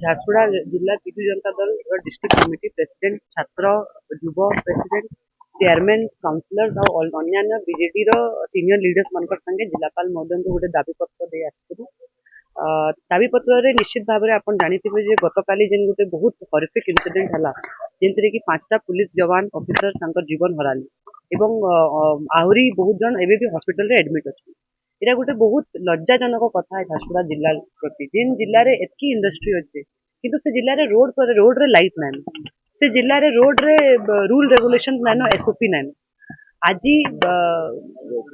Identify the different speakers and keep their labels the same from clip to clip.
Speaker 1: ଝାରସୁଗୁଡ଼ା ଜିଲ୍ଲା ବିଜୁ ଜନତା ଦଳ district committee president छात्र युव प्रेसिडेंट चेयरमैन काउंसिलर और अन्य बीजेडी सीनियर लीडर्स मान संगे जिलापाल महोदय को गोटे दाबीपत्र दे आसू दाबीपत्र निश्चित भाव में आप जानते गतकाली जेन गोटे बहुत हॉरिफिक इनसीडेंट है जेनथि कि 5टा पुलिस जवान ऑफिसर जीवन हराली एवं आहरी बहुत जन एवं हॉस्पिटल रे एडमिट अच्छे यहाँ गोटे बहुत लज्जाजनक कथा है झारसुगुड़ा जिला प्रति जेन जिले में एतकी इंडस्ट्री अच्छे किंतु से जिले में रोड रे लाइट नाइन से जिले में रोड रे rule regulation nine SOP nine आज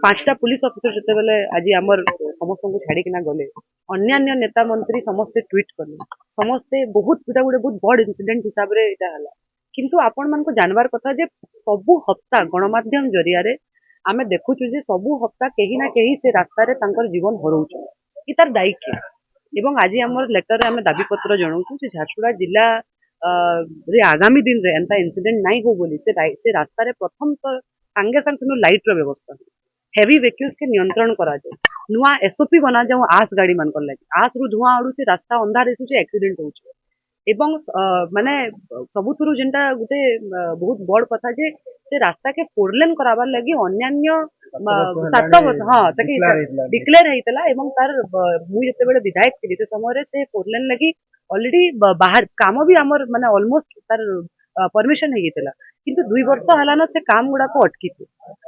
Speaker 1: 5टा पुलिस ऑफिसर जिते बेले आज आमर समस्त को छाड़ीना गले अन्य नेता मंत्री समस्ते ट्वीट कले समस्ते बहुत गोटे गोटे बहुत बड़ इनसीडेंट हिसाब से यहाँ किंतु आपण मान जानवर कथा जे सबु हप्ता गणमाध्यम जरिया आमे देखुचु जे सबु हप्ता कहीं ना कहीं से रास्तार जीवन हरौछ कि तार दायी किए एवं आज आम लेटर आम दाबीपत्र जनाऊँ झारसुगुड़ा जिला रे आगामी दिन रे एंता इनसीडेंट नहीं हो बोली से रास्तार प्रथम तो सांगे सांगे लाइट व्यवस्था हेवी व्हीकल्स के नियंत्रण करा जाए नुआ एसओपी बना जाऊ आस गाड़ी मान लगे आस रु धुआं उड़ू रास्ता अंधार दिशुचे एक्सीडेंट हो एवं माने सबुथुरु जेनटा गोटे बहुत बड़ कथा जे से रास्ता के फोरलेन कराबार लगी अन्यान्य 7 वर्ष हाँ डिक्लेयर होता एवं तार मुझे जिते विधायक थी से समय से फोरलेन लगी ऑलरेडी बाहर काम भी आमर माने ऑलमोस्ट तार परमिशन होता किंतु 2 वर्ष हलान से काम गुड़ाक अटकी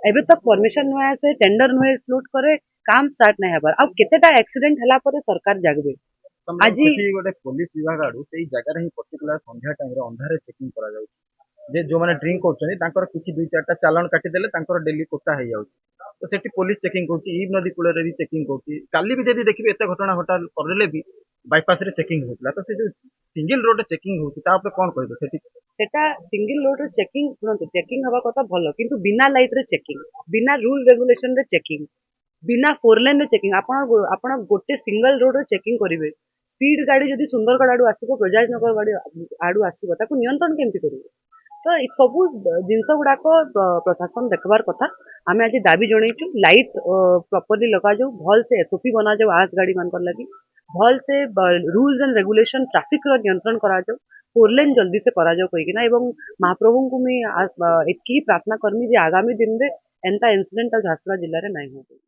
Speaker 1: एबे तक परमिशन नुहे से टेंडर नुहे फ्लोट करे काम स्टार्ट नहीं हबार अब केतेटा एक्सीडेंट हला पर सरकार जागबे
Speaker 2: आज गोटे पुलिस विभाग आड़ू से जगह ही पर्टिकुलर संध्या टाइम अंधारे चेकिंग करा जाउछि जे जो माने ड्रिंक करछनी किछि 2-4टा चालान काटी देले डेली कोटा हो जाउछि तो सेठी पुलिस चेकिंग करछि ईब नदी कूल भी चेकिंग करछि काली भी जदि देखिबे एते घटना घटा करले भी बाईपास रे चेकिंग होतला तो से जो सिंगल रोड चेकिंग होछि ता ऊपर कोन कहबो सेठी
Speaker 1: सेटा सिंगल रोड रे चेकिंग सुनंतु चेकिंग हवा कथा भलो किंतु बिना लाइट रे चेकिंग बिना रूल रेगुलेशन रे चेकिंग बिना फोर लेन रे चेकिंग आपण गोटे सिंगल रोड रे चेकिंग करिवे स्पीड गाड़ी जदि सुंदरगढ़ आड़ू आसो प्रजाजनगर गाड़ी आड़ू आसो नियंत्रण केमती करेंगे तो सब जिनस गुड़ाक प्रशासन देखबार कथा आम आज दाबी जनईचु लाइट प्रॉपर्ली लगा जाऊ भल से एसओपी बना जाऊ आस गाड़ी मान लगी भल से रूल्स एंड रेगुलेशन ट्रैफिक नियंत्रण करा जाऊ फोरलेन जल्दी से करा जाऊ कहीकिना एवं महाप्रभु को मुझे एतकी प्रार्थना करमी जे आगामी दिन में एंता इनसीडेंट झारसुगुड़ा जिले में नहीं हो।